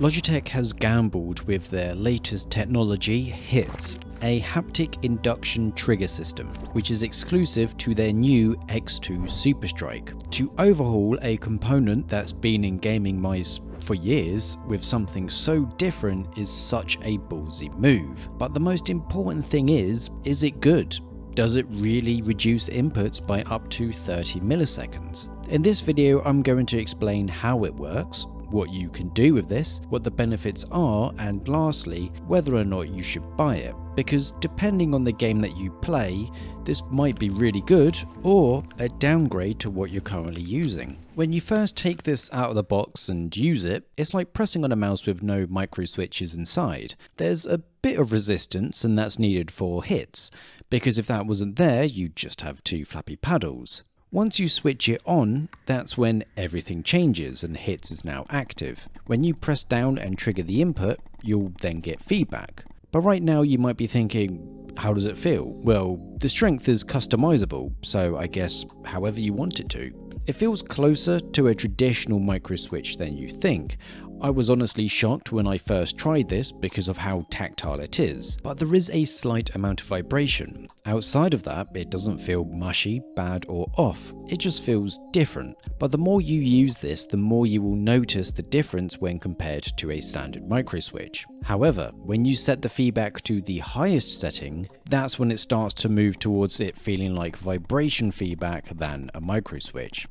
Logitech has gambled with their latest technology, HITS, a haptic induction trigger system, which is exclusive to their new X2 SUPERSTRIKE. To overhaul a component that's been in gaming mice for years with something so different is such a ballsy move. But the most important thing is it good? Does it really reduce inputs by up to 30 milliseconds? In this video, I'm going to explain how it works, what you can do with this, what the benefits are, and lastly, whether or not you should buy it. Because depending on the game that you play, this might be really good or a downgrade to what you're currently using. When you first take this out of the box and use it, it's like pressing on a mouse with no micro switches inside. There's a bit of resistance, and that's needed for hits, because if that wasn't there, you'd just have two flappy paddles. Once you switch it on, that's when everything changes and HITS is now active. When you press down and trigger the input, you'll then get feedback. But right now you might be thinking, how does it feel? Well, the strength is customizable, so I guess however you want it to. It feels closer to a traditional micro switch than you think. I was honestly shocked when I first tried this because of how tactile it is, but there is a slight amount of vibration. Outside of that, it doesn't feel mushy, bad or off, it just feels different. But the more you use this, the more you will notice the difference when compared to a standard micro switch. However, when you set the feedback to the highest setting, that's when it starts to move towards it feeling like vibration feedback than a micro switch.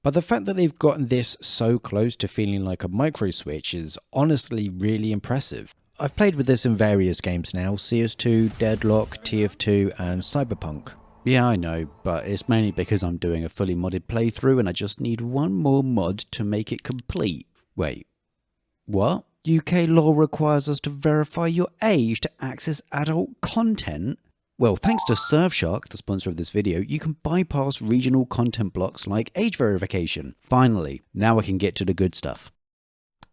But the fact that they've gotten this so close to feeling like a micro switch is honestly really impressive. I've played with this in various games now, CS2, Deadlock, TF2 and Cyberpunk. Yeah, I know, but it's mainly because I'm doing a fully modded playthrough and I just need one more mod to make it complete. Wait, what? UK law requires us to verify your age to access adult content? Well, thanks to Surfshark, the sponsor of this video, you can bypass regional content blocks like age verification. Finally, now I can get to the good stuff.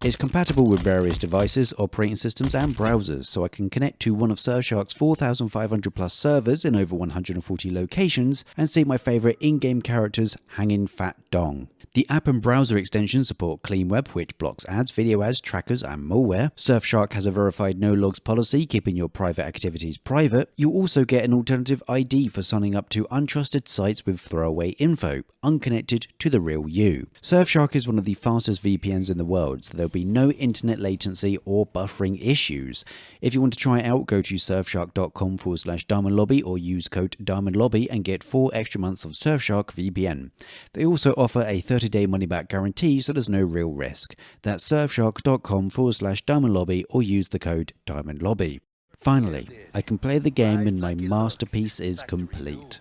It's compatible with various devices, operating systems and browsers, so I can connect to one of Surfshark's 4,500 plus servers in over 140 locations and see my favourite in-game characters hanging fat dong. The app and browser extensions support Clean Web, which blocks ads, video ads, trackers and malware. Surfshark has a verified no logs policy, keeping your private activities private. You also get an alternative ID for signing up to untrusted sites with throwaway info, unconnected to the real you. Surfshark is one of the fastest VPNs in the world, so there'll be no internet latency or buffering issues. If you want to try it out, go to surfshark.com/DiamondLobby or use code DiamondLobby and get 4 extra months of Surfshark VPN. They also offer a 30-day money-back guarantee, so there's no real risk. That's surfshark.com/DiamondLobby or use the code DiamondLobby. Finally, I can play the game and my masterpiece is complete.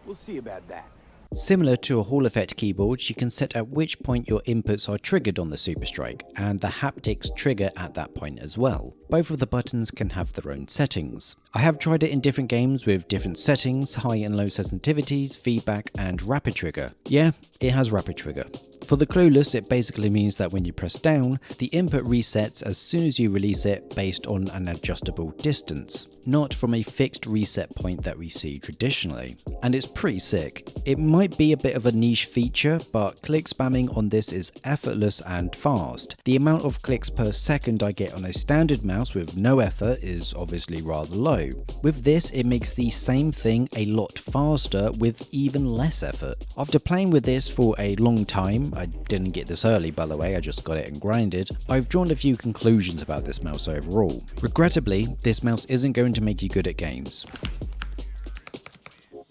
We'll see about that. Similar to a Hall effect keyboard, you can set at which point your inputs are triggered on the SUPERSTRIKE, and the haptics trigger at that point as well. Both of the buttons can have their own settings. I have tried it in different games with different settings, high and low sensitivities, feedback and rapid trigger. Yeah, it has rapid trigger. For the clueless, it basically means that when you press down, the input resets as soon as you release it based on an adjustable distance, not from a fixed reset point that we see traditionally. And it's pretty sick. It might be a bit of a niche feature, but click spamming on this is effortless and fast. The amount of clicks per second I get on a standard mouse with no effort is obviously rather low. With this, it makes the same thing a lot faster with even less effort. After playing with this for a long time, I didn't get this early by the way, I just got it and grinded, I've drawn a few conclusions about this mouse overall. Regrettably, this mouse isn't going to make you good at games.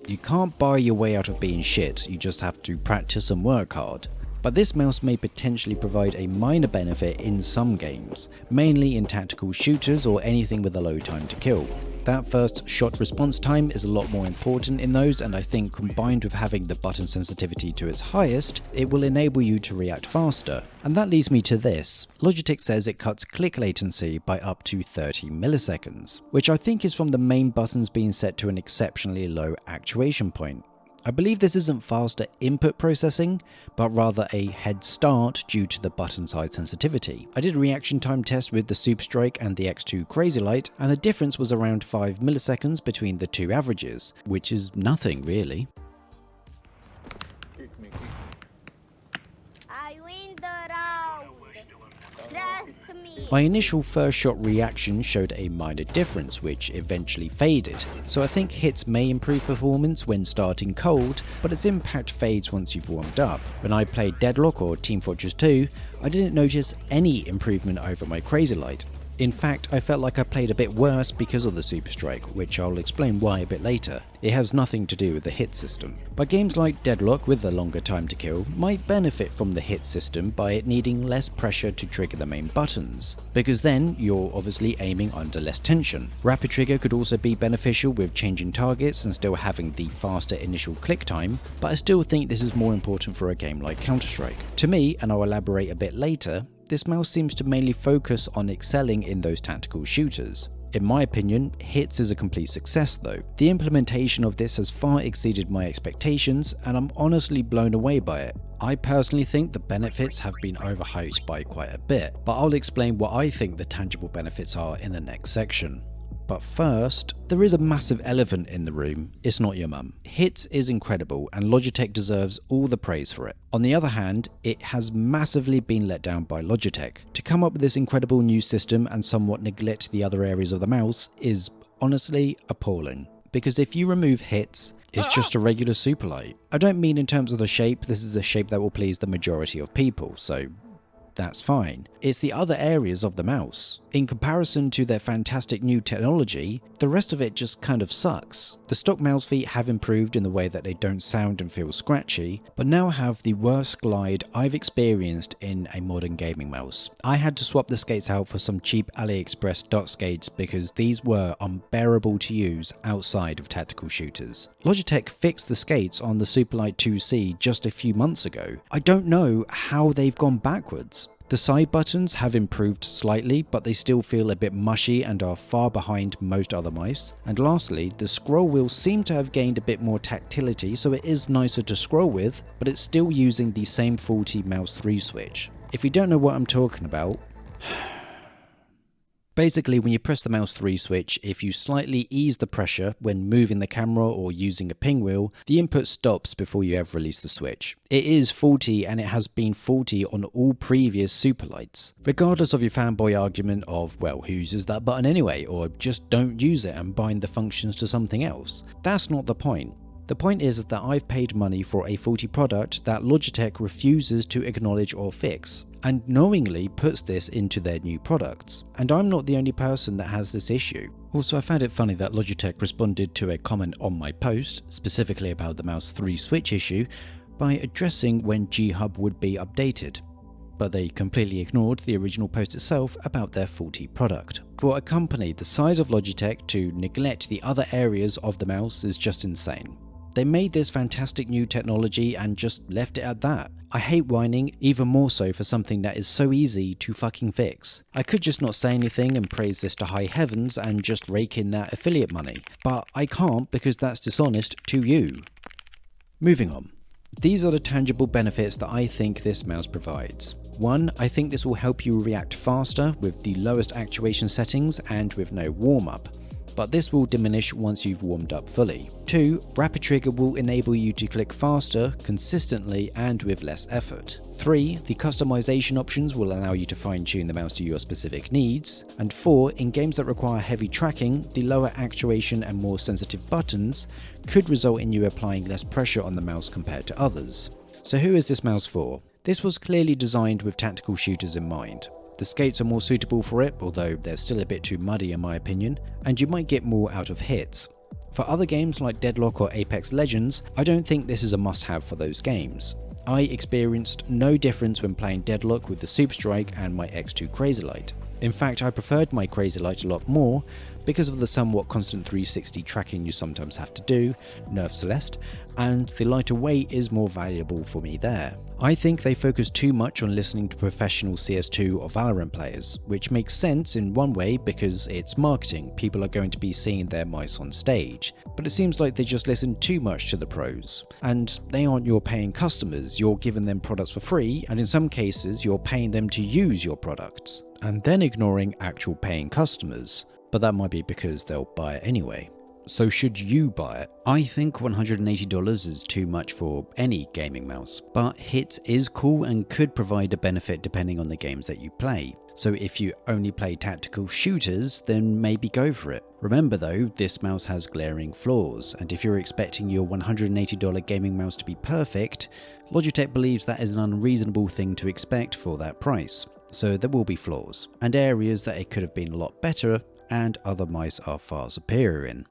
You can't buy your way out of being shit, you just have to practice and work hard. But this mouse may potentially provide a minor benefit in some games, mainly in tactical shooters or anything with a low time to kill. That first shot response time is a lot more important in those, and I think combined with having the button sensitivity to its highest, it will enable you to react faster. And that leads me to this. Logitech says it cuts click latency by up to 30 milliseconds, which I think is from the main buttons being set to an exceptionally low actuation point. I believe this isn't faster input processing, but rather a head start due to the button size sensitivity. I did a reaction time test with the SUPERSTRIKE and the X2 SUPERSTRIKE, and the difference was around 5 milliseconds between the two averages, which is nothing really. I win the round. Trust me. My initial first shot reaction showed a minor difference, which eventually faded, so I think hits may improve performance when starting cold, but its impact fades once you've warmed up. When I played Deadlock or Team Fortress 2, I didn't notice any improvement over my Crazy Light. In fact, I felt like I played a bit worse because of the SUPERSTRIKE, which I'll explain why a bit later. It has nothing to do with the hit system. But games like Deadlock with a longer time to kill might benefit from the hit system by it needing less pressure to trigger the main buttons, because then you're obviously aiming under less tension. Rapid trigger could also be beneficial with changing targets and still having the faster initial click time, but I still think this is more important for a game like Counter-Strike. To me, and I'll elaborate a bit later, this mouse seems to mainly focus on excelling in those tactical shooters. In my opinion, Hits is a complete success though. The implementation of this has far exceeded my expectations and I'm honestly blown away by it. I personally think the benefits have been overhyped by quite a bit, but I'll explain what I think the tangible benefits are in the next section. But first, there is a massive elephant in the room. It's not your mum. Hits is incredible and Logitech deserves all the praise for it. On the other hand, it has massively been let down by Logitech. To come up with this incredible new system and somewhat neglect the other areas of the mouse is honestly appalling. Because if you remove Hits, it's just a regular Superlight. I don't mean in terms of the shape, this is a shape that will please the majority of people, so that's fine. It's the other areas of the mouse. In comparison to their fantastic new technology, the rest of it just kind of sucks. The stock mouse feet have improved in the way that they don't sound and feel scratchy, but now have the worst glide I've experienced in a modern gaming mouse. I had to swap the skates out for some cheap AliExpress dot skates because these were unbearable to use outside of tactical shooters. Logitech fixed the skates on the Superlight 2C just a few months ago. I don't know how they've gone backwards. The side buttons have improved slightly, but they still feel a bit mushy and are far behind most other mice. And lastly, the scroll wheels seem to have gained a bit more tactility, so it is nicer to scroll with, but it's still using the same faulty mouse 3 switch. If you don't know what I'm talking about, basically, when you press the mouse 3 switch, if you slightly ease the pressure when moving the camera or using a ping wheel, the input stops before you ever release the switch. It is faulty and it has been faulty on all previous Superlights. Regardless of your fanboy argument of, well, who uses that button anyway, or just don't use it and bind the functions to something else. That's not the point. The point is that I've paid money for a faulty product that Logitech refuses to acknowledge or fix, and knowingly puts this into their new products. And I'm not the only person that has this issue. Also, I found it funny that Logitech responded to a comment on my post, specifically about the mouse 3 switch issue, by addressing when G-Hub would be updated. But they completely ignored the original post itself about their faulty product. For a company the size of Logitech to neglect the other areas of the mouse is just insane. They made this fantastic new technology and just left it at that. I hate whining, even more so for something that is so easy to fucking fix. I could just not say anything and praise this to high heavens and just rake in that affiliate money, but I can't because that's dishonest to you. Moving on. These are the tangible benefits that I think this mouse provides. 1, I think this will help you react faster with the lowest actuation settings and with no warm-up, but this will diminish once you've warmed up fully. 2, rapid trigger will enable you to click faster, consistently and with less effort. 3, the customization options will allow you to fine-tune the mouse to your specific needs. And 4, in games that require heavy tracking, the lower actuation and more sensitive buttons could result in you applying less pressure on the mouse compared to others. So who is this mouse for? This was clearly designed with tactical shooters in mind. The skates are more suitable for it, although they're still a bit too muddy in my opinion, and you might get more out of Hits. For other games like Deadlock or Apex Legends, I don't think this is a must-have for those games. I experienced no difference when playing Deadlock with the SUPERSTRIKE and my X2 SUPERSTRIKE. In fact, I preferred my Crazy Light a lot more because of the somewhat constant 360 tracking you sometimes have to do, nerf Celeste, and the lighter weight is more valuable for me there. I think they focus too much on listening to professional CS2 or Valorant players, which makes sense in one way because it's marketing, people are going to be seeing their mice on stage, but it seems like they just listen too much to the pros. And they aren't your paying customers, you're giving them products for free, and in some cases you're paying them to use your products, and then ignoring actual paying customers. But that might be because they'll buy it anyway. So should you buy it? I think $180 is too much for any gaming mouse, but HITS is cool and could provide a benefit depending on the games that you play. So if you only play tactical shooters, then maybe go for it. Remember though, this mouse has glaring flaws, and if you're expecting your $180 gaming mouse to be perfect, Logitech believes that is an unreasonable thing to expect for that price. So there will be flaws, and areas that it could have been a lot better, and other mice are far superior in.